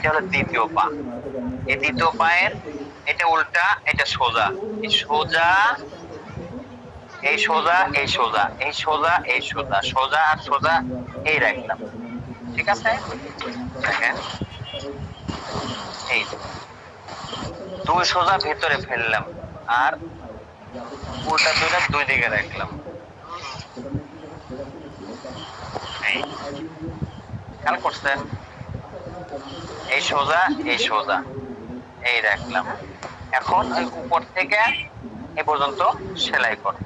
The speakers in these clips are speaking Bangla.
এটা হলো দ্বিতীয় পা। এই দ্বিতীয় পায়ের এটা উল্টা, এটা সোজা। এই সোজা, এই সোজা, এই সোজা, এই সোজা, এই সোজা, সোজা আর সোজা এই রাখলাম। ঠিক আছে, দেখেন এই যে দুই সোজা ভেতরে ফেললাম আর উল্টা দুইটা দুই দিকে রাখলাম। এই খেয়াল করছেন, এই সোজা, এই সোজা, এই রাখলাম। এখন ওই উপর থেকে এ পর্যন্ত সেলাই করব।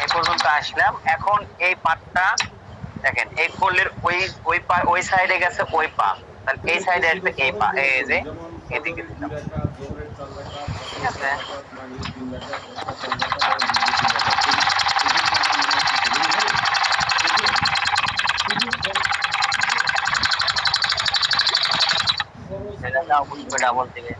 এই পর্যন্ত আসলাম। এখন এই পাটটা দেখেন, এই কলের ওই ওই পা ওই সাইডে গেছে ওই পা, তাহলে এই সাইডে আসবে এই পা, এই যে এদিকে দিলাম। ঠিক আছে, সেটা অবশ্যই ডাবল দিবে।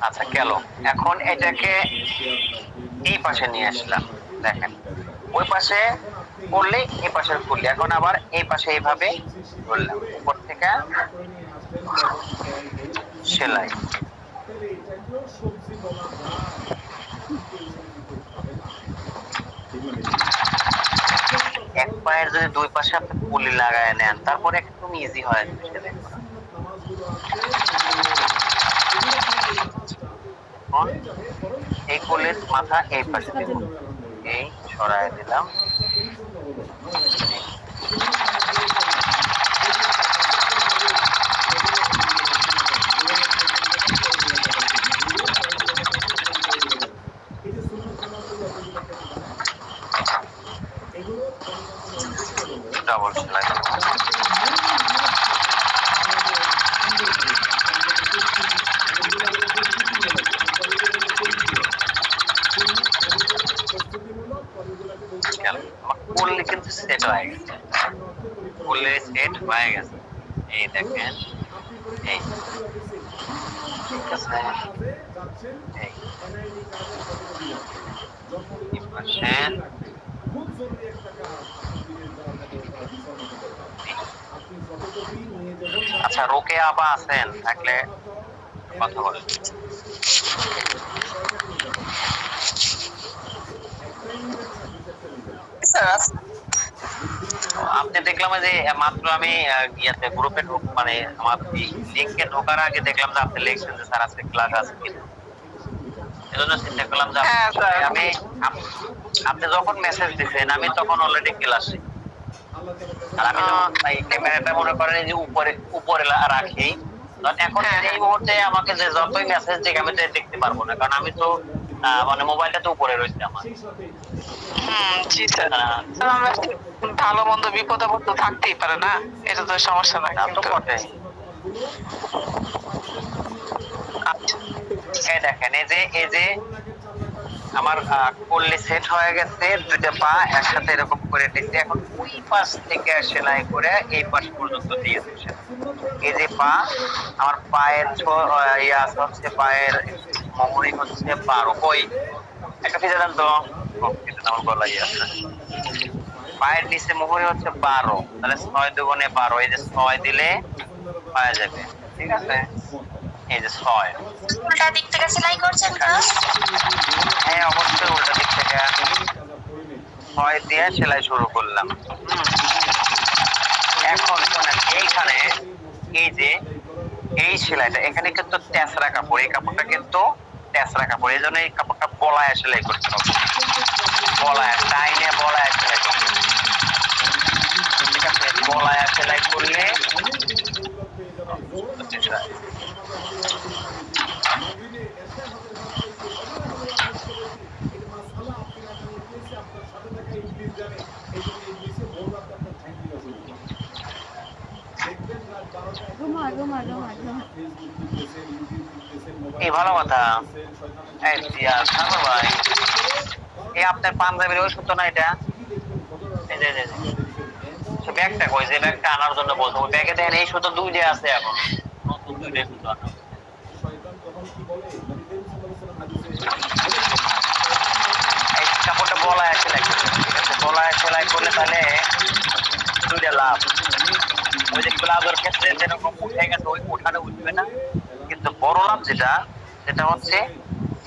আচ্ছা গেল। এখন এটাকে এই পাশে নিয়ে আসলাম। দেখেন ওই পাশে করলে এই পাশের করলে, এখন আবার এই পাশে এইভাবে ধরলাম, উপর থেকে সেলাই। এক পায়ের যদি দুই পাশে আপনি পুলি লাগায় নেন, তারপরে একদম ইজি হয়ে যাবে সেলাই করা। এখন এই কোলের মাথা এই পাশে দেব, এই সরায় দিলাম। ডাবল সেলাই দেব। করলে কিন্তু সেট হয়ে গেছে, করলে সেট হয়ে গেছে। এই দেখেন, এই ঠিক আছে, এই পাশে। আচ্ছা রোকে আপা আছেন, থাকলে কথা বলেন। আপনি দেখলাম যে মাত্র আমি ইয়াতে গ্রুপে মানে আমার লিংকে ঢোকার আগে দেখলাম যে আপনি লিখছেন যে স্যার আজকে ক্লাস আছে কিনা। এজন্য চিন্তা করলাম যে আমি আপনি যখন মেসেজ দিচ্ছেন আমি তখন অলরেডি ক্লাসে। আর আমি এই ক্যামেরাটা মনে করেন যে উপরে উপরে রাখি, এখন এই মুহূর্তে আমাকে যে যতই মেসেজ দিক আমি তো দেখতে পারবো না, কারণ আমি তো মানে মোবাইলটা তো উপরে রয়েছে আমার। জি স্যার, ভালো মন্দ বিপদ আপদ তো থাকতেই পারে না, এটা তো সমস্যা নয়। তো বটে। এই দেখেন, এই যে আমার করলে সেট হয়ে গেছে, দুইটা পা একসাথে এরকম করে দিচ্ছি। এখন ওই পাশ থেকে সেলাই করে এই পাশ পর্যন্ত দিয়ে দিচ্ছি। এই যে পা, আমার পায়ের ইয়াস হচ্ছে, পায়ের মোহরি হচ্ছে 12। কই একটা ফিরে দেন তো, আমার গলা আছে। পায়ের নিচে মোহরি হচ্ছে 12, তাহলে 6 দুগুণে 12, এই যে 6 দিলে পাওয়া যাবে। ঠিক আছে, এই যে 6। উল্টা দিক থেকে সেলাই করছেন তো? হ্যাঁ অবশ্যই উল্টা দিক থেকে 6 দিয়ে সেলাই শুরু করলাম। এখন শোনেন, এইখানে এই যে এই সেলাইটা এখানে কিন্তু তেসরা কাপড়, এই কাপড়টা কিন্তু তেসরা কাপড়, এই জন্য এই কাপড়টা বলায় সেলাই করতে হবে। বলায় টাইনে বলায় সেলাই করতে হবে। ঠিক আছে, বলায় সেলাই করলে এই ভালো কথা। এই সাগর ভাই, এই আপনার পাঞ্জাবির ওষুধ তো না এটা? এই যে সে ব্যাগটা কই, যে ব্যাগটা আনার জন্য বলছো, ওই ব্যাগে দেখেন এই সুতো দুইটা আছে এখন, নতুন দুইটা সুতো আনা। এই কাপড়টা গলায় সেলাই করবে, ঠিক আছে? গলায় সেলাই করলে তাহলে দুইটা লাভ। ওই যে প্লাজোর ক্ষেত্রে যেরকম উঠে গেছে ওই ওঠানো উঠবে না, কিন্তু বড় লাভ যেটা, সেটা হচ্ছে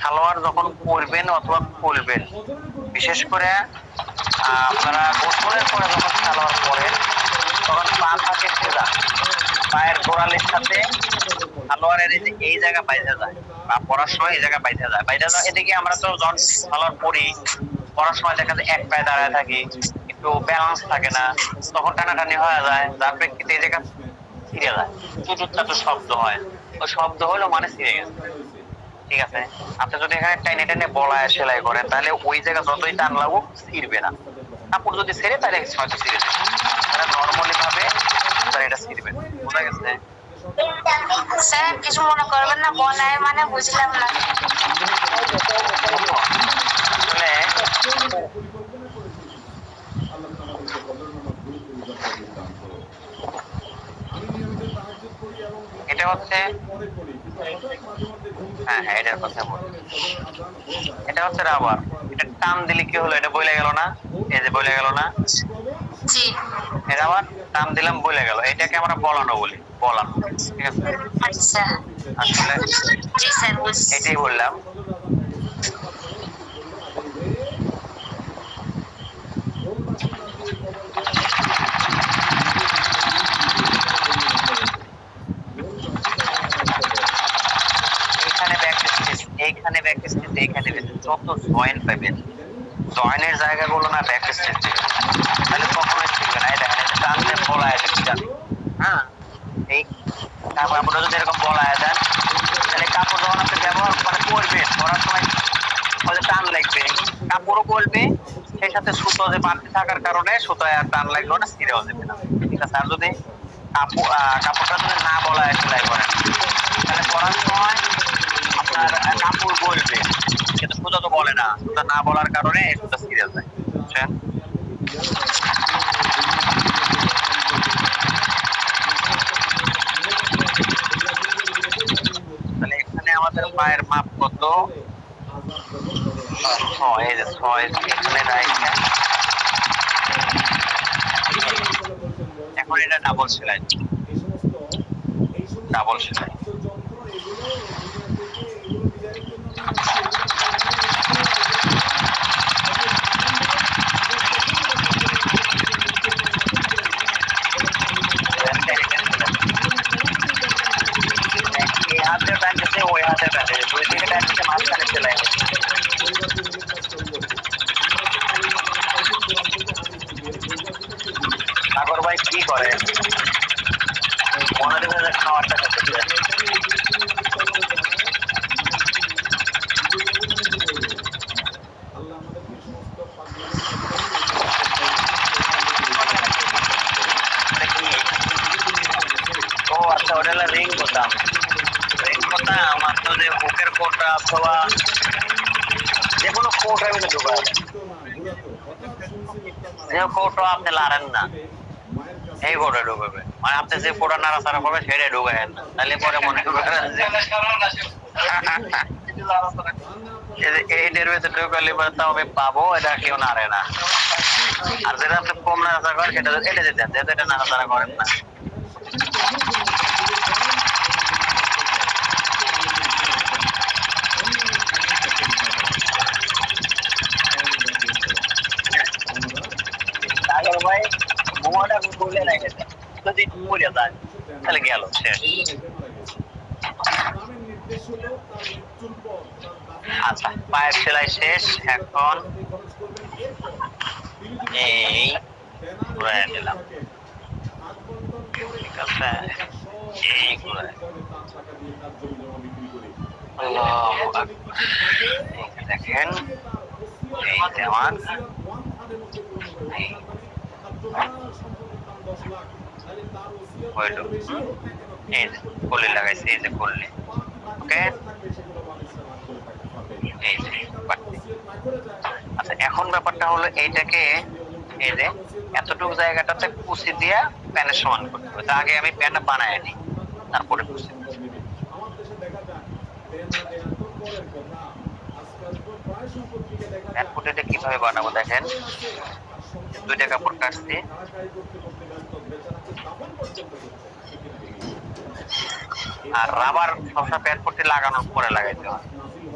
সালোয়ার যখন পরবেন অথবা খুলবেন, বিশেষ করে আপনারা গোসলের পরে যখন সালোয়ার পরেন তখন পা থাকে সোজা, পায়ের গোড়ালির সাথে সালোয়ারের এই যে এই জায়গা বাইধা যায়, বা পরার সময় এই জায়গা বাইধা যায়। এদিকে আমরা তো যখন সালোয়ার পরি, পরার সময় দেখা যায় এক পায়ে দাঁড়ায় থাকি, একটু ব্যালেন্স থাকে না, তখন টানাটানি হয়ে যায়, যার প্রেক্ষিতে এই জায়গা ছিঁড়ে যায়, চুচুর চাচুর শব্দ হয়। ওই শব্দ হলো মানে ছিঁড়ে গেছে, ঠিক আছে? আপনি যদি এখানে টেনে টেনে বলায় সেলাই করেন তাহলে ওই জায়গা যতই টান লাগুক ছিঁড়বে না। কাপড় যদি ছেড়ে তাহলে হয়তো ছিঁড়ে যাবে, তাহলে নর্মালি ভাবে তাহলে এটা ছিঁড়বে না। বোঝা গেছে? স্যার কিছু মনে করবেন না, বলায় মানে বুঝলাম না। আসলে এটা হচ্ছে, হ্যাঁ হ্যাঁ এটার কথা বল, এটা হচ্ছে রাবার। এটা টান দিলে কি হলো, এটা বইলে গেল না? এই যে বইলে গেল না? জি এটা আবার টান দিলাম বইলে গেল, এটাকে আমরা বলানো বলি, বলানো, ঠিক আছে? আচ্ছা। আসলে জি স্যার বুঝছি। এটাই বললাম। এখানে ব্যাক স্পেস, এইখানে ব্যাক স্পেস, এইখানে যত জয়েন্ট পাবেন, জয়েন্টের জায়গাগুলো না ব্যাক স্পেস দিবেন, তাহলে কখনোই শিখবে না। এই দেখেন এটা টান দিয়ে বলায় দিচ্ছেন, হ্যাঁ, এই কাপড়টা যদি এরকম বলায় দেন তাহলে কাপড় যখন আপনি ব্যবহার মানে করবেন, করার সময় হয়তো টান লাগবে, কাপড়ও বলবে, সেই সাথে সুতো যে বাড়তি থাকার কারণে সুতোয় আর টান লাগলো না, ছিঁড়েও যাবে না, ঠিক আছে? আর যদি কাপড়টা যদি না বলায় সেলাই করেন তাহলে পরার সময় আপনার কাপড় বলবে, কিন্তু সুতো তো বলে না, সুতো না বলার কারণে সুতো ছিঁড়ে যায়, বুঝছেন? তাহলে এখানে আমাদের পায়ের মাপ কত? 6, এই যে 6 এখানে রাখেন। এখন এটা ডাবল সেলাই, ডাবল সেলাই। এই হাতে টানতেছে, ওই হাতে টানতেছে, দুই দিকে টানতেছে, মাঝখানে সেলাই হচ্ছে। সাগর ভাই কি করে? মনে দেবে যে খাওয়ারটা খেতেছে। ও আচ্ছা, ওটা হলো রিং বোতাম। রিং বোতাম মাত্র যে হুকের কোটটা অথবা যে কোনো কোটের মধ্যে ঢোকায়, যে কোটও আপনি লাড়েন না এই কোটে ঢুকবে, মানে আপনি যে কোটা নাড়াচাড়া করবে সেটাই ঢুকায়েন না, তাহলে পরে মনে করবেন যে এইটার ভিতরে ঢুকালে পরে তাও আমি পাবো, এটা কেউ নাড়ে না। আর যেটা আপনি কম নাড়াচাড়া করেন সেটা এটা দিতেন, যেহেতু এটা নাড়াচাড়া করেন না। সাগর ভাই বোমাটা খুলে রেখেছে, যদি পড়ে যায় তাহলে গেল শেষ। আচ্ছা, পায়ের সেলাই শেষ, এখন এই ঘুরাই দিলাম, ঠিক আছে? এই ঘুরাই, আল্লাহু আকবার। এই যে দেখেন, এই যে আমার হইলো এই যে কলি লাগাইছে, এই যে কলি। ওকে, এই যে বাড়তি। আচ্ছা এখন ব্যাপারটা হলো এইটাকে এই যে এতটুকু জায়গাটাতে কুচি দিয়া প্যানের সমান করতে হবে। আগে আমি প্যানটা বানায় নিই, তারপরে কুচি। প্যান ফুটেটা কিভাবে বানাবো দেখেন, দুইটা কাপড় কাটছি, আর রাবার সবসময় প্যান ফুটে লাগানোর পরে লাগাইতে হয়,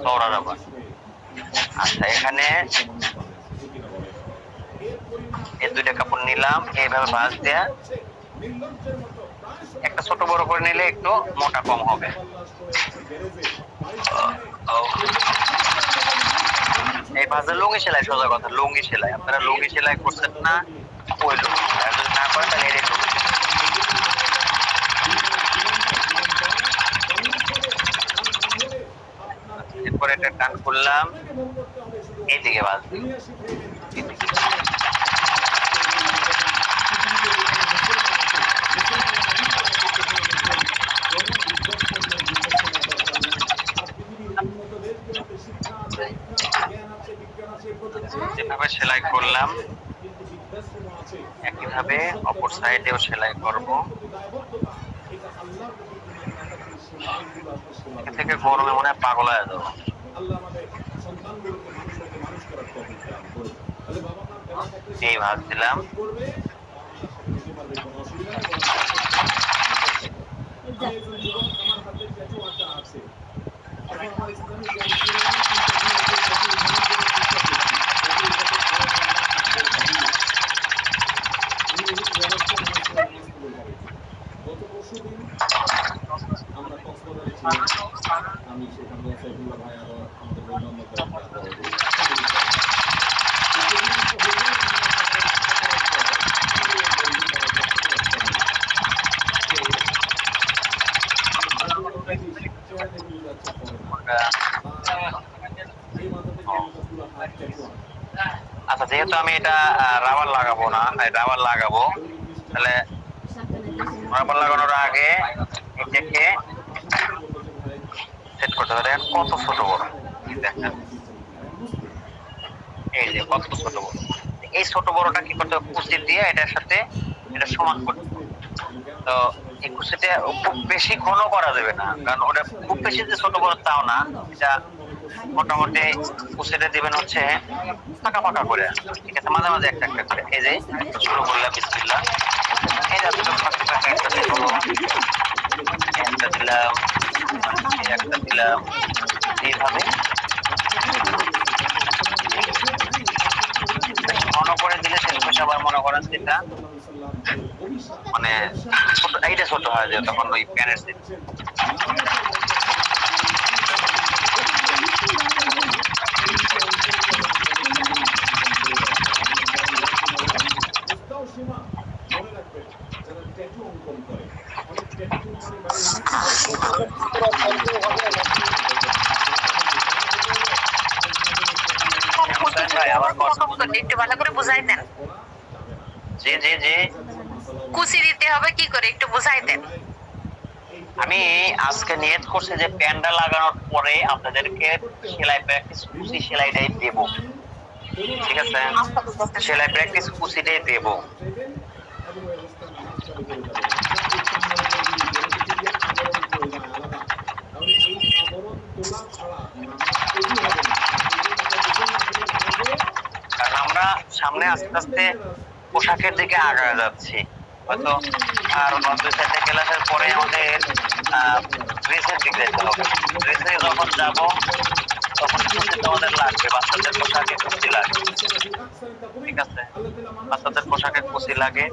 চওড়া রাবার। আচ্ছা এখানে এই দুইটা কাপড় নিলাম, এইভাবে ভাঁজ দেয়া, একটা ছোট বড় করে নিলে একটু মোটা কম হবে। এই ভাঁজে লুঙ্গি সেলাই, সোজা কথা লুঙ্গি সেলাই। আপনারা লুঙ্গি সেলাই করছেন না, ওই লুঙ্গি যদি না করেন তাহলে এই লুঙ্গি। এরপরে এটা টান করলাম, এইদিকে ভাঁজ যেভাবে সেলাই করলাম একইভাবে অপর সাইডেও সেলাই করব। এখান থেকে গরমে মনে হয় পাগল হয়ে যাবো। এই ভাঁজ দিলাম, আমি সেখানে সাইফুল্লাহ ভাই আরো আমাদের আচ্ছা যেহেতু আমি এটা রাবার লাগাবো না, রাবার লাগাবো, তাহলে রাবার লাগানোর আগে এটাকে সেট করতে হবে। দেখেন কত ছোট বড়, দেখেন এই যে কত ছোট বড়। এই ছোট বড়টা কি করতে হবে, কুচি দিয়ে এটার সাথে এটা সমান করতে হবে। তো এই কুচিটা খুব বেশি ঘন করা যাবে না, কারণ ওটা খুব বেশি যে ছোট বড় তাও না, এটা মোটামুটি কুচিটা দিবেন হচ্ছে ফাঁকা ফাঁকা করে, ঠিক আছে, মাঝে মাঝে একটা একটা করে। এই যে শুরু করলাম বিসমিল্লাহ, এই যে ফাঁকা ফাঁকা একটা দেবো, একটা দিলাম, একটা দিলাম, এইভাবে ঘন করে দিলে শেষ আবার মনে করেন যেটা মানে ছোট, এইটা ছোট হয় যে তখন ওই প্যানের একটু ভালো করে বুঝাই দেন। জি জি জি, কুচি দিতে হবে কি করে একটু বুঝাই দেন। আমি আজকে নিয়ত করছি যে প্যান্ডা লাগানোর পরে আপনাদেরকে সেলাই প্র্যাকটিস কুচি সেলাইটাই দেব, ঠিক আছে, সেলাই প্র্যাকটিস কুচিটাই দেব। কারণ আমরা সামনে আস্তে আস্তে পোশাকের দিকে আগায় যাচ্ছি, হয়তো আর 2-4টা ক্লাসের পরে আমাদের ড্রেসের দিকে যেতে হবে। ড্রেসে যখন যাব তখন কুচি তো আমাদের লাগবে, বাচ্চাদের পোশাকে কুচি লাগে, ঠিক আছে, বাচ্চাদের পোশাকে কুচি লাগে।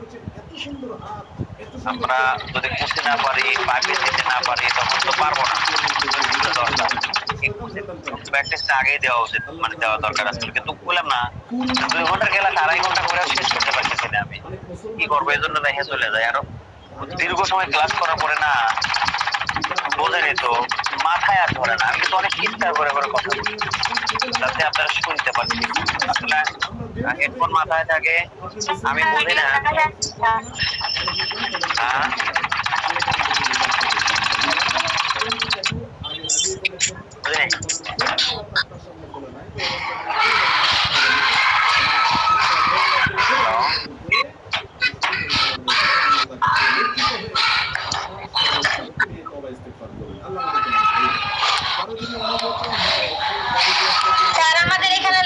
আমরা যদি কুচি না পারি, বাকি দিতে না পারি, তখন তো পারবো না। দরকার প্র্যাকটিসটা আগেই দেওয়া উচিত, মানে দেওয়া দরকার আসলে, কিন্তু বললাম না 2 ঘন্টার খেলা 2.5 ঘন্টা করে শেষ করতে পারতেছি না। আমি কি করবো, এই জন্য রেখে চলে যাই। আরো দীর্ঘ সময় ক্লাস করার পরে না বোঝেনি তো, মাথায় আর ধরে না। আমি কিন্তু অনেক চিন্তা করে করে কথা বলি যাতে আপনারা শুনতে পাচ্ছি। আসলে হেডফোন মাথায় থাকে, আমি বুঝি না। হ্যাঁ স্যার আমাদের এখানে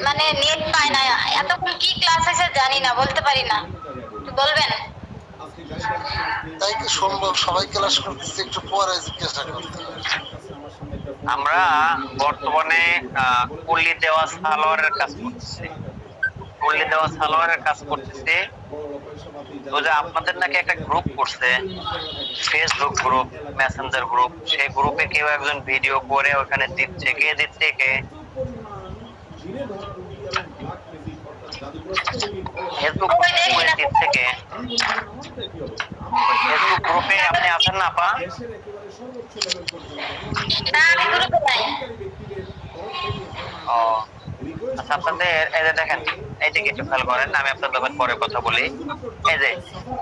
মানে নেট পায় না, এতক্ষণ কি ক্লাস আছে জানি না, বলতে পারি না, একটু বলবেন? তাই কি সম্ভব সবাই ক্লাস করতেছে, একটু পরে জিজ্ঞাসা করতে হবে। আমরা বর্তমানে পল্লী দেওয়া সালোয়ারের কাজ করতেছি, পল্লী দেওয়া সালোয়ারের কাজ করতেছি। তো যে আপনাদের নাকি একটা গ্রুপ করছে, ফেসবুক গ্রুপ, মেসেঞ্জার গ্রুপ, সেই গ্রুপে কেউ একজন ভিডিও করে ওখানে দিচ্ছে, কে দিচ্ছে? কে? ফেসবুক গ্রুপে দিচ্ছে কে? ফেসবুক গ্রুপে আপনি আছেন না আপা? না আমি গ্রুপে নাই। ও আচ্ছা, আপনাদের এই যে দেখেন, এই যে কিছু খেয়াল করেন, আমি আপনার ব্যাপারে পরে কথা বলি। এই যে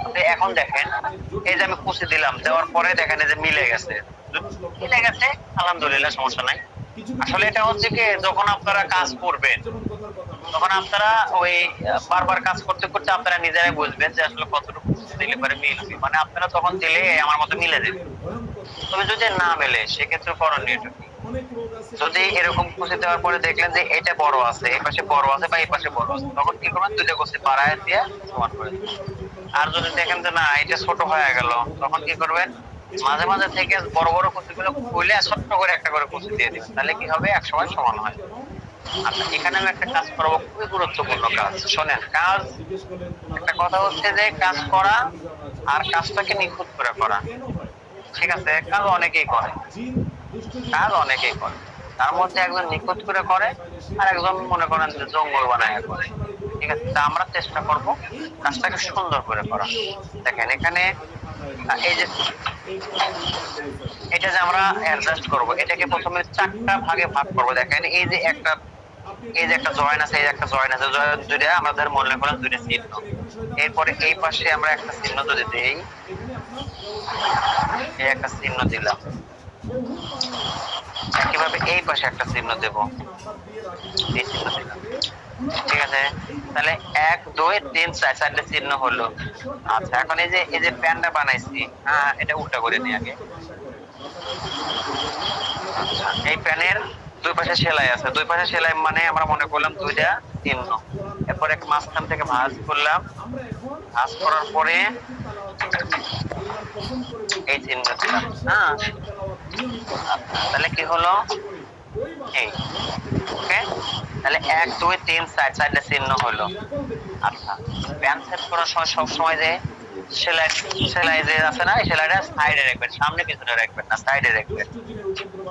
আপনি এখন দেখেন, এই যে আমি কুচি দিলাম, দেওয়ার পরে দেখেন এই যে মিলে গেছে, মিলে গেছে, আলহামদুলিল্লাহ, সমস্যা নাই। আসলে এটা হচ্ছে কি, যখন আপনারা কাজ করবেন তখন আপনারা ওই বারবার কাজ করতে করতে আপনারা নিজেরাই বুঝবেন যে আসলে কতটুকু দিলে পরে মিলবে, মানে আপনারা তখন দিলে আমার মতো মিলে দেবে। তবে যদি না মেলে সেক্ষেত্রে করণীয়টা কি? যদি এরকম কুচি দেওয়ার পরে দেখলেন যে এটা বড় আছে, এই পাশে বড় আছে বা এই পাশে বড় আছে, তখন কি করবেন? দুইটা কুচি বাড়ায় দিয়ে সমান করে দিবেন। আর যদি দেখেন যে না এটা ছোট হয়ে গেল, তখন কি করবেন? মাঝে মাঝে থেকে বড় বড় কুচিগুলো খুলে ছোট্ট করে একটা করে কুচি দিয়ে দিবেন, তাহলে কি হবে? একসময় সমান হয়। আচ্ছা, এখানে আমি একটা কাজ করবো, খুবই গুরুত্বপূর্ণ কাজ। শোনেন, কাজ একটা কথা হচ্ছে যে কাজ করা আর কাজটাকে নিখুঁত করে করা। ঠিক আছে, কাজ অনেকেই করে, কাজ অনেকেই করে, তার মধ্যে একজন নিখুঁত করে করে আর একজন মনে করেন যে জঙ্গল বানায় করে। ঠিক আছে, তা আমরা চেষ্টা করব কাজটাকে সুন্দর করে করা। দেখেন এখানে এই যে এটা যে আমরা অ্যাডজাস্ট করব, এটাকে প্রথমে 4টা ভাগে ভাগ করব। দেখেন এই যে একটা, এই যে একটা জয়েন আছে, এই যে একটা জয়েন আছে, জয়েন দুইটা আমাদের মনে করেন দুইটা চিহ্ন। এরপরে এই পাশে আমরা একটা চিহ্ন যদি দেই, এই একটা চিহ্ন দিলাম, একইভাবে এই পাশে একটা চিহ্ন দেব, এই চিহ্ন দিলাম। ঠিক আছে, তাহলে 1 2 3 4 চারটে চিহ্ন হলো। আচ্ছা, এখন এই যে প্যানটা বানাইছি, হ্যাঁ এটা উল্টা করে নিই আগে। আচ্ছা, এই প্যানের দুই পাশে সেলাই আছে, দুই পাশে সেলাই মানে আমরা মনে করলাম দুইটা চিহ্ন। এরপরে মাঝখান থেকে ভাঁজ করলাম, ভাঁজ করার পরে এই চিহ্ন দিলাম। হ্যাঁ, তাহলে কি হলো? এই ওকে, তাহলে 1 2 3 4 চারটে চিহ্ন হলো। আচ্ছা, প্যান সেট করার সময় সবসময় যে সেলাই সেলাই যে আছে না, এই সেলাইটা সাইডে রাখবেন, সামনে পিছনে রাখবেন না, সাইডে রাখবেন।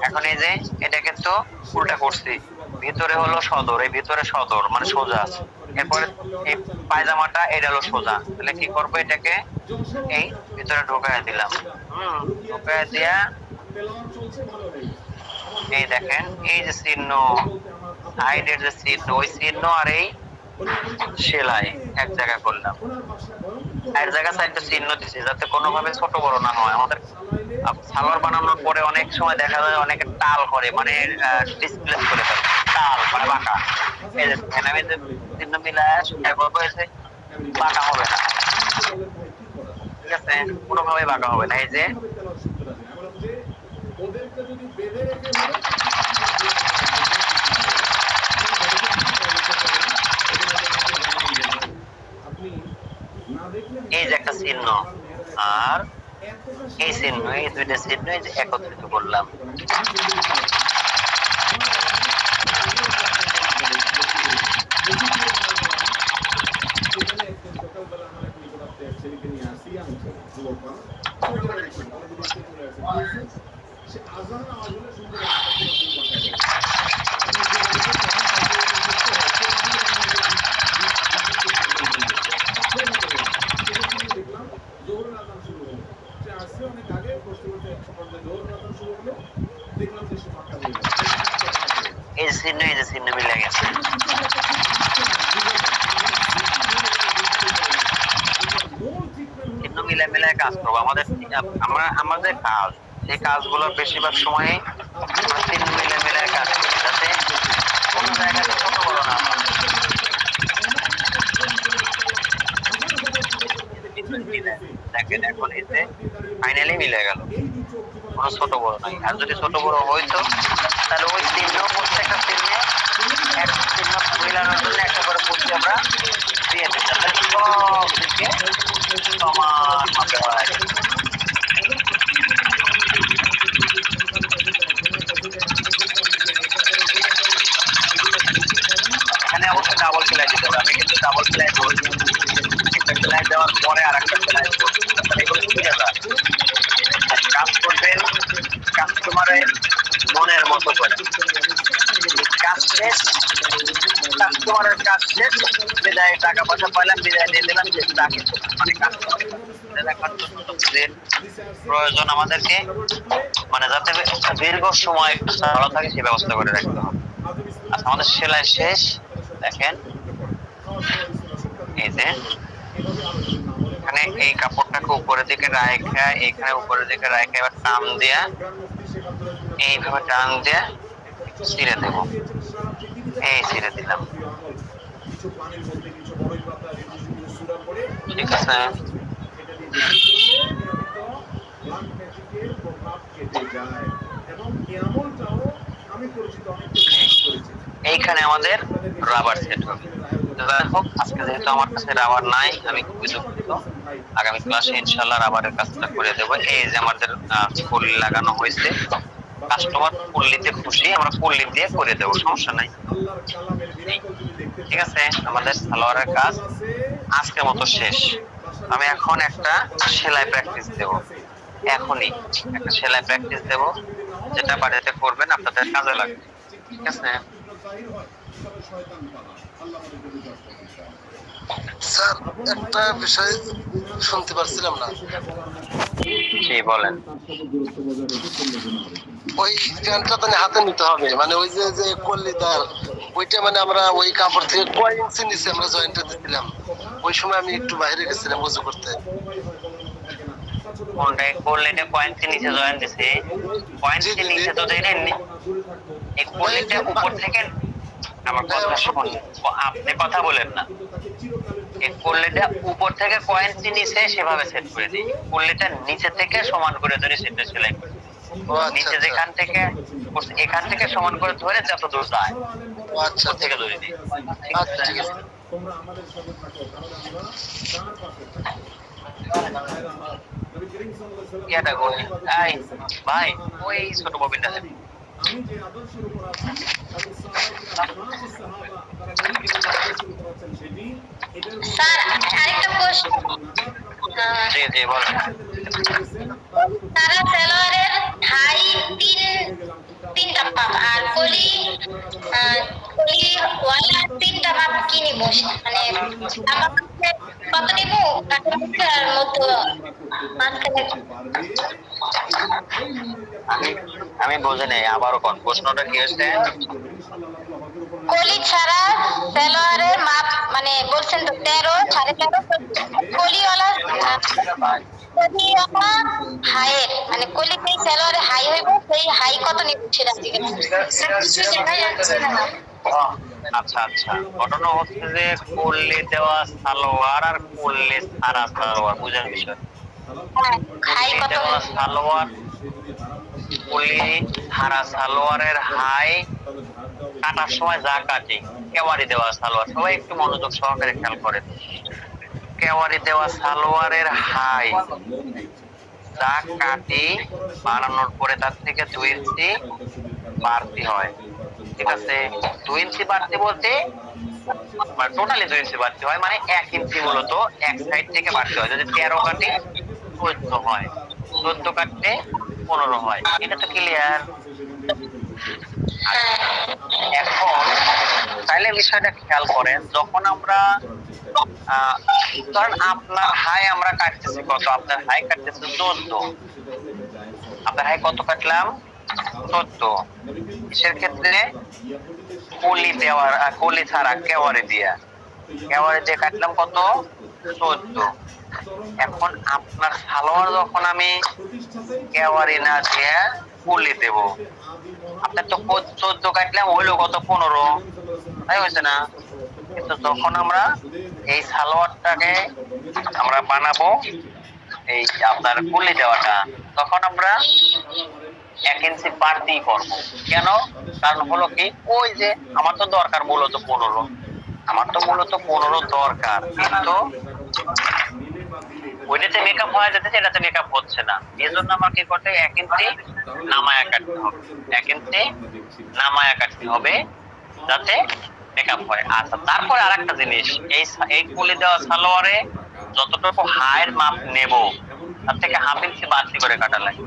এখন এই যে এটা কিন্তু উল্টা করছি, ভিতরে হলো সদর, এই ভিতরে সদর মানে সোজা। এরপরে এই পায়জামাটা এটা হলো সোজা, তাহলে কি করবো? এটাকে এই ভিতরে ঢোকায় দিলাম। ঢোকায় দিয়া এই দেখেন এই যে চিহ্ন, সাইডের যে চিহ্ন, ওই চিহ্ন আর এই সেলাই এক জায়গায় করলাম, এক জায়গায় সাইডে চিহ্ন দিছি যাতে কোনোভাবে ছোট বড় না হয়। আমাদের সালোয়ার বানানোর পরে অনেক সময় দেখা যায় অনেকে টাল করে, মানে ডিসপ্লেস করে ফেলে, টাল মানে বাঁকা। এই যে আমি যে চিহ্ন মিলায় হয়েছে, বাঁকা হবে না। ঠিক আছে, কোনোভাবে বাঁকা হবে না। এই যে এই যে একটা চিহ্ন আর এই চিহ্ন, এই দুইটা চিহ্ন এই যে একত্রিত করলাম। মিলে কাজ করবো। আমাদের কাজ, এই কাজগুলো বেশিরভাগ সময় আমরা 3 মিলে কাজ করি, যাতে কোনো জায়গায় ছোট বড় না হয়। দেখেন এখন এতে ফাইনালি মিলে গেল, কোনো ছোট বড় নাই। আর যদি ছোট বড় হইতো তাহলে ওই চিহ্ন প্রত্যেকটা চিহ্নে একটা চিহ্ন মিলানোর জন্য একটা করে পুঁতি আমরা দিয়ে দিতাম, তাহলে সব দিকে সমান ভাবে হয়। এখানে অবশ্যই ডাবল সেলাই দিতে হবে। আমি কিন্তু ডাবল সেলাই করছি, একটা সেলাই দেওয়ার পরে আর একটা সেলাই করছি, এগুলো বুঝে যায়। কাজ করবেন কাস্টমারের মনের মতো করে। কাজ শেষ, কাস্টমারের কাজ শেষ, বিদায় টাকা পয়সা পাইলাম, বিদায় দিয়ে দিলাম, তা কিন্তু মানে কাস্টমারের প্রয়োজন আমাদেরকে, মানে যাতে দীর্ঘ সময় ভালো থাকে সেই ব্যবস্থা করে রাখতে হবে। আচ্ছা, আমাদের সেলাই শেষ। দেখেন এই যে এখানে এই কাপড়টাকে উপরের দিকে রাখা, এখানে উপরের দিকে রাখা, এবার টান দিয়া এইভাবে টান দিয়ে ছিঁড়ে দেব। এই ছিঁড়ে দিলাম, ঠিক আছে। এইখানে আমাদের রাবার সেট হবে। যাই হোক, আজকে যেহেতু আমার কাছে রাবার নাই, আমি খুবই দুঃখিত। আগামী ক্লাসে ইনশাল্লাহ রাবারের কাজটা করে দেবো। এই যে আমাদের পল্লি লাগানো হয়েছে, কাস্টমার পল্লিতে খুশি, আমরা পল্লি দিয়ে করে দেবো, সমস্যা নাই। ঠিক আছে, আমাদের সালোয়ারের কাজ আজকের মতো শেষ। আমি এখন একটা সেলাই প্র্যাকটিস দেব, এখনই একটা সেলাই প্র্যাকটিস দেব, যেটা বাড়িতে করবেন আপনাদের কাজে লাগবে। ঠিক আছে স্যার, একটা বিষয় শুনতে পারছিলাম না। জি বলেন। ওই প্যান্টটা তো হাতে নিতে হবে, মানে ওই যে যে কল্লিদার, ওইটা মানে আমরা ওই কাপড় থেকে কয় ইঞ্চি নিচে আমরা জয়েন্টটা দিছিলাম? ওই সময় আমি একটু বাইরে গেছিলাম উজু করতে। কোনটাই কল্লিটা পয়েন্ট নিচে জয়েন দিছে, পয়েন্ট নিচে তো দেয় নেই। এই কল্লিটা উপর থেকে, আমার কথা শুনুন, আপনি কথা বলেন না। এই কল্লিটা উপর থেকে পয়েন্ট নিচে সেভাবে সেট করে দিই, কল্লিটা নিচে থেকে সমান করে ধরে সেটা সেলাই করে দিই। নিচে যেখান থেকে এখান থেকে সমান করে ধরে যত দূর যায় আচ্ছা থেকে ধরে দিই। আচ্ছা, ঠিক আছে। ইয়াটা কই? এই ভাই, ওই ছোট ববিনটা দেন। স্যার আরেকটা প্রশ্ন, জি জি বলেন। সারা সালোয়ারের হাই তিনটা মাপ আর কলি ওয়ালা তিনটা মাপ কি নিব? মানে আমার কত নিব আর মতো মাঝখানে? আমি বুঝি নাই, আবারও কোন প্রশ্নটা কি হচ্ছে? কলি ছাড়া সালোয়ারের মাপ মানে বলছেন তো 13, 13.5। কলিওয়ালা হাইয়ের মানে কলি যেই সালোয়ারে হাই হইব সেই হাই কত নিব সেটা কিছু দেখা যাচ্ছে না। আচ্ছা আচ্ছা, ঘটনা হচ্ছে যে কল্লি দেওয়া সালোয়ার আর কল্লি ছাড়া সালোয়ার বুঝার বিষয়। হাই কত দেওয়া সালোয়ার, কল্লি ছাড়া সালোয়ারের হাই কাটার সময় যা কাটি, কেওয়ারি দেওয়া সালোয়ার, সবাই একটু মনোযোগ সহকারে খেয়াল করেন। কেওয়ারি দেওয়া সালোয়ারের হাই যা কাটি বানানোর পরে তার থেকে 2 ইঞ্চি বাড়তি হয়। ঠিক আছে, 2 ইঞ্চি বাড়তি বলতে টোটালি 2 ইঞ্চি বাড়তি হয়, মানে 1 ইঞ্চি মূলত এক সাইড থেকে বাড়তি হয়। যদি 13 কাটি 14 হয়, 14 কাটতে 15 হয়। এটা তো ক্লিয়ার? এখন তাইলে বিষয়টা খেয়াল করেন, যখন আমরা ধরেন আপনার হাই আমরা কাটতেছি কত, আপনার হাই কাটতেছি 14, আপনার হাই কত কাটলাম? 14। সেক্ষেত্রে কলি দেওয়ার কলি ছাড়া কেওয়ারি দিয়া কেওয়ারি দিয়ে কাটলাম কত 14। এখন আপনার সালোয়ার যখন আমি কেওয়ারি না দিয়ে কলি দেব, আপনার তো 14 কাটলাম হইলো কত 15, তাই হয়েছে না? কিন্তু যখন আমরা এই সালোয়ারটাকে আমরা বানাবো এই আপনার কলি দেওয়াটা, তখন আমরা 1 ইঞ্চি বাড়তি করবো। কেন? কারণ হলো কি, ওই যে আমার তো দরকার মূলত 15, আমার তো মূলত 15 দরকার, কিন্তু ওইটাতে মেকআপ হয়ে যাচ্ছে, এটাতে মেকআপ হচ্ছে না। এই জন্য আমার কি করতে হবে, 1 ইঞ্চি নামায়া কাটতে হবে, 1 ইঞ্চি নামায়া কাটতে হবে যাতে মেকআপ হয়। আচ্ছা, তারপরে আরেকটা জিনিস, এই কলি দেওয়া সালোয়ারে যতটুকু হাইয়ের মাপ নেব তার থেকে 1/2 ইঞ্চি বাড়তি করে কাটা লাগে।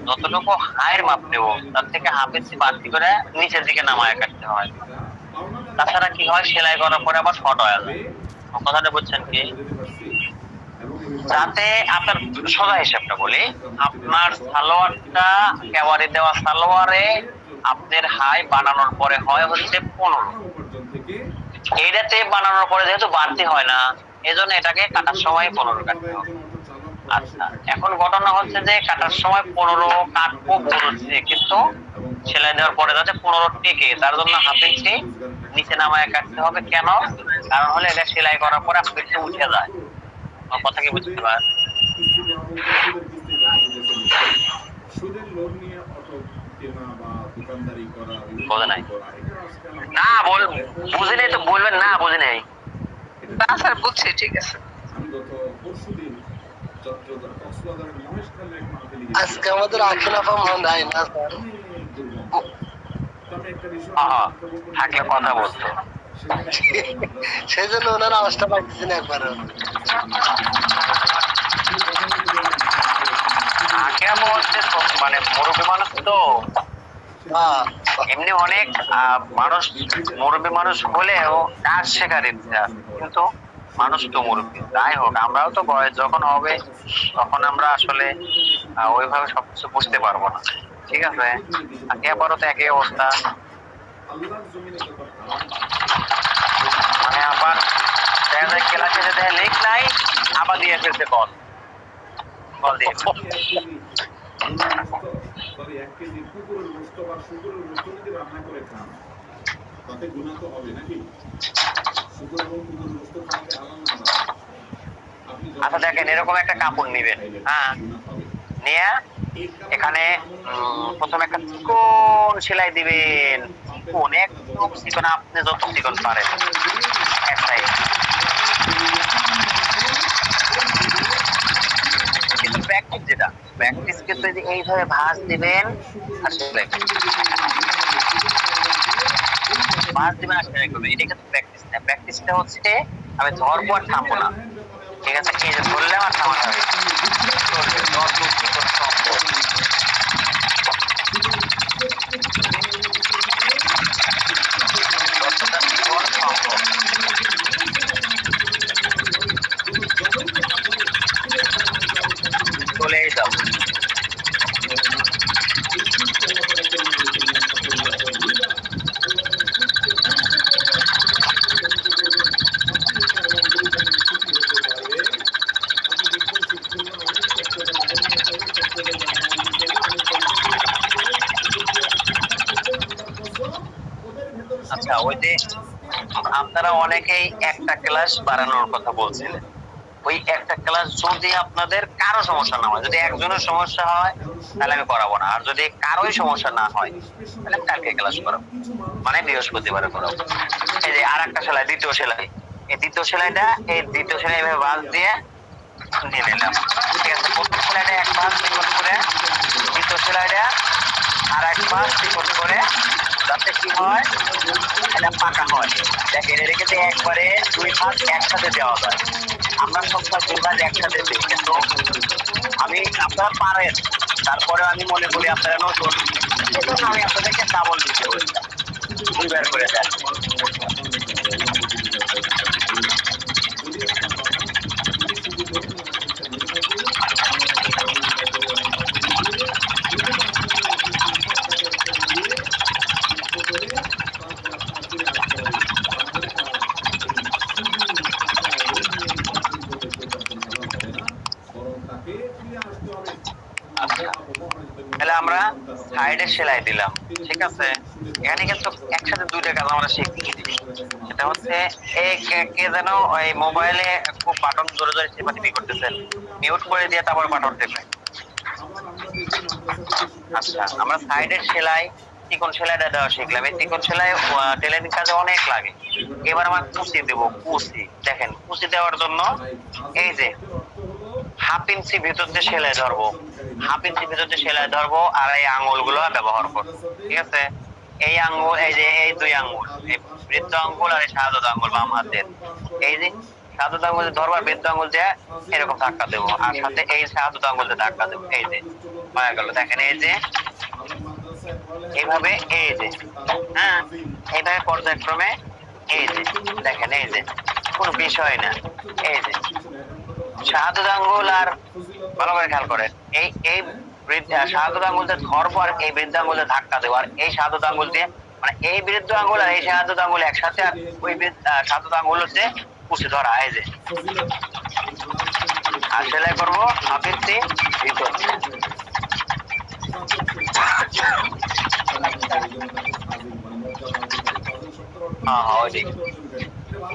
যতটুকু হাইয়ের মাপ নেব তার থেকে 1/2 ইঞ্চি বাড়তি করে নিচের দিকে নামায়া কাটতে হয়। তাছাড়া কি হয়, সেলাই করার পরে আবার শর্ট হয়ে যায়। কথাটা বুঝছেন কি? যাতে আপনার সোজা হিসাবটা বলি, আপনার সালোয়ারটা কেওয়ারি দেওয়া সালোয়ারে আপনার হাই বানানোর পরে হয় হচ্ছে 15, এইটাতে বানানোর পরে যেহেতু বাড়তি হয় না, এজন্য এটাকে কাটার সময় 15 কাটতে হবে। আচ্ছা, এখন ঘটনা হচ্ছে যে কাটার সময় 15 কাটবো বলছে, কিন্তু সেলাই দেওয়ার পরে যাতে 15 টিকে, তার জন্য 1/2 ইঞ্চি নিচে নামায় কাটতে হবে। কেন? কারণ হলে এটা সেলাই করার পরে আপনার একটু উঠে যায়। আমার কথা কি বুঝতে পারেন? বোঝে নাই? না বুঝে নেই তো বলবেন না বুঝে নেই। না স্যার, বুঝছি, ঠিক আছে। আজকে আমাদের আখিল আপা নাই না স্যার, থাকলে কথা বলতো। সেই জন্য ওনার আওয়াজটা পাইতেছি না একবার। আগে আমি হচ্ছে মানে মুরব্বী মানুষ তো, এমনি অনেক মানুষ মুরব্বী মানুষ হলেও কাজ শেখার ইচ্ছা, কিন্তু মানুষ তো মুরব্বী। যাই হোক, আমরাও তো বয়স যখন হবে তখন আমরা আসলে ওইভাবে সবকিছু বুঝতে পারবো না। ঠিক আছে, এবারও তো একই অবস্থা। মানে আবার ক্লাসে যেতে লিখ নাই, আবার দিয়ে ফেলতে কল দিয়ে। তবে 1 কেজি কুকুরের গোশত বা শুকুরের গোশত যদি রান্না করে খান তাতে গুনাহ তো হবে নাকি? শুকুর এবং কুকুরের গোশত খাওয়াতে হারাম না। আচ্ছা দেখেন, এরকম একটা কাপড় নিবেন, হ্যাঁ, নিয়ে এখানে প্রথমে একটা চিকন সেলাই দিবেন, চিকন একদম চিকন, আপনি যত চিকন পারেন এক সাইড। কিন্তু প্র্যাকটিস যেটা, প্র্যাকটিস কিন্তু এইভাবে ভাঁজ দিবেন আর সেলাই ভাঁজ দিবেন আর সেলাই করবেন, এটা কিন্তু প্র্যাকটিস না। প্র্যাকটিসটা হচ্ছে আমি ধরবো আর থামবো না। ঠিক আছে, এই যে ধরলাম আর থামানো হবে, চলবে যত চিকন সম্ভব। যতটা চিকন সম্ভব চলেই যাবো। আচ্ছা, ওই যে আপনারা অনেকেই একটা ক্লাস বাড়ানোর কথা বলছিলেন, ওই একটা ক্লাস যদি আপনাদের কারো সমস্যা না হয়, যদি একজনের সমস্যা হয় তাহলে আমি করাবো না, আর যদি কারোই সমস্যা না হয় তাহলে কালকে ক্লাস করাবো, মানে বৃহস্পতিবারে করাবো। এই যে আর একটা সেলাই, দ্বিতীয় সেলাই, এই দ্বিতীয় সেলাইটা এভাবে ভাঁজ দিয়ে নিয়ে নিলাম। ঠিক আছে, প্রথম সেলাইটা এক ভাঁজ চিকন করে, দ্বিতীয় সেলাইটা আর এক ভাঁজ চিকন করে, যাতে কি হয় এটা পাকা হয়। দেখেন, এটাকে যে একবারে 2 ভাঁজ একসাথে দেওয়া যায়, আমরা সবসময় 2 ভাঁজ একসাথে দিই, কিন্তু আমি আপনারা পারেন, তারপরে আমি মনে করি আপনারা নতুন, সেজন্য আমি আপনাদেরকে ডাবল দিতে বলছিলাম, 2 বার করে দেন। আমরা সাইডে সেলাই দিলাম, ঠিক আছে? এখানে কিন্তু একসাথে দুইটা কাজ আমরা শিখি। সেটা হচ্ছে কে যেন ওই মোবাইলে খুব বাটন জোরে জোরে টিপাটিপি করতেছেন, মিউট করে দিয়ে তারপর বাটন টেপে। আচ্ছা, আমরা সাইডের সেলাই, চিকন সেলাইটা দেওয়া শিখলাম। এই চিকন সেলাই টেলারিং কাজে অনেক লাগে। এবার আমার কুচি দেবো। কুচি দেখেন, কুচি দেওয়ার জন্য এই যে হাফ ইঞ্চি ভিতর দিয়ে সেলাই ধরবো, হাফ ইঞ্চি ভিতর দিয়ে সেলাই ধরবো, আর এই আঙুলগুলো ব্যবহার করবো, ঠিক আছে? এই আঙ্গুল, এই যে এই দুই আঙ্গুল, এই বৃদ্ধ আঙ্গুল আর এই শাহাদত আঙ্গুল বাম হাতের, এই যে শাহাদত আঙ্গুল ধরবো আর বৃদ্ধ আঙ্গুল দিয়ে এরকম ধাক্কা দেবো, আর সাথে এই শাহাদত আঙ্গুল দিয়ে ধাক্কা দেবো। এই যে হয়ে গেল। দেখেন এই যে এইভাবে, এই যে হ্যাঁ, এইভাবে পর্যায়ক্রমে, এই যে দেখেন, এই যে কোনো বিষয় না। এই যে শাহাদত আঙ্গুল, আর ভালো করে খেয়াল করেন, এই এই শাহাদত আঙ্গুল দিয়ে ধরবো আর এই বৃদ্ধ আঙ্গুল দিয়ে ধাক্কা দেবো, আর এই শাহাদত আঙ্গুল দিয়ে, মানে এই বৃদ্ধ আঙ্গুল আর এই শাহাদত আঙ্গুল একসাথে, আর ওই শাহাদত আঙ্গুল হচ্ছে কুচি ধরা। এই যে আর সেলাই করবো হাফ ইঞ্চি ভিতর।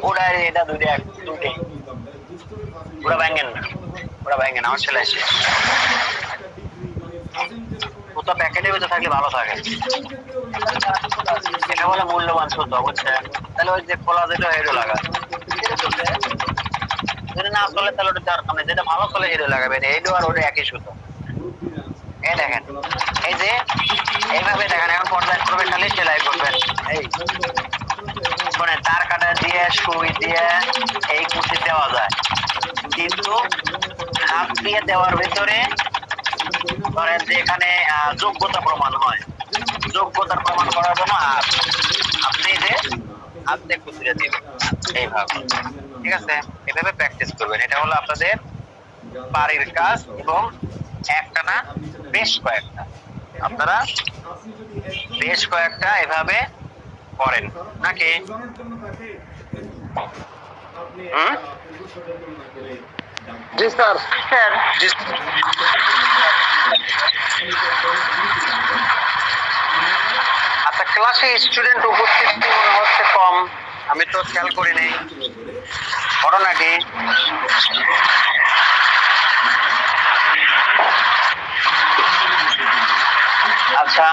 ওটা এটা দুইটাই, ওটা ব্যাঙ্গেন না, ওটা ব্যাঙ্গেন, আমার সেলাই শেষ। সুতো প্যাকেটের ভিতরে থাকলে ভালো থাকে, এটা বলে মূল্যবান সুতো, বুঝছেন? তাহলে ওই যে খোলা যেটা হেডো লাগা, যদি না চলে তাহলে ওটা দরকার নেই, যেটা ভালো চলে হেডো লাগাবেন। হেডো আর ওটা একই সুতো। এই দেখেন, এই যে এইভাবে দেখেন, এখন পর্যায়ক্রমে খালি সেলাই করবেন। এই মানে তার কাটা দিয়ে, সুই দিয়ে এই কুচি দেওয়া যায়, কিন্তু হাত দিয়ে দেওয়ার ভিতরে ধরেন যে এখানে যোগ্যতা প্রমাণ হয়, যোগ্যতার প্রমাণ করার জন্য আপনি যে হাত দিয়ে কুচিয়ে দিবেন এইভাবে, ঠিক আছে? এভাবে প্র্যাকটিস করবেন। এটা হলো আপনাদের বাড়ির কাজ, এবং একটা না বেশ কয়েকটা, আপনারা বেশ কয়েকটা এভাবে করেন নাকি? জি স্যার। স্যার জি আচ্ছা, ক্লাসে স্টুডেন্ট উপস্থিতি মনে হচ্ছে কম, আমি তো খেয়াল করি নাই, ঘটনা কি? আচ্ছা,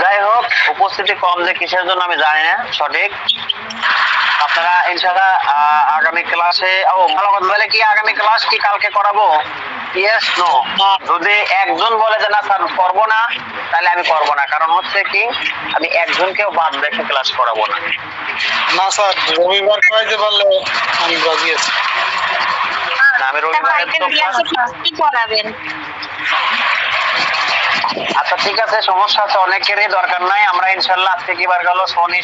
যাই হোক, উপস্থিতি কম যে কিসের জন্য আমি জানি না সঠিক। আপনারা ইনশাআল্লাহ আগামী ক্লাসে, ভালো কথা, বলে কি আগামী ক্লাস কি কালকে করাবো? Yes, no. যদি একজন বলে যে না স্যার করবো না, তাহলে আমি করবো না। কারণ হচ্ছে কি, আমি একজনকেও বাদ রেখে ক্লাস করাবো না। না স্যার, রবিবার করাইতে পারলে আমি রাজি আছি। না, আমি রবিবার, করাবেন। আচ্ছা ঠিক আছে, সমস্যা আছে, অনেকেরই দরকার নাই। আমরা ইনশাল্লাহ আজকে কি বার গেল, শনি,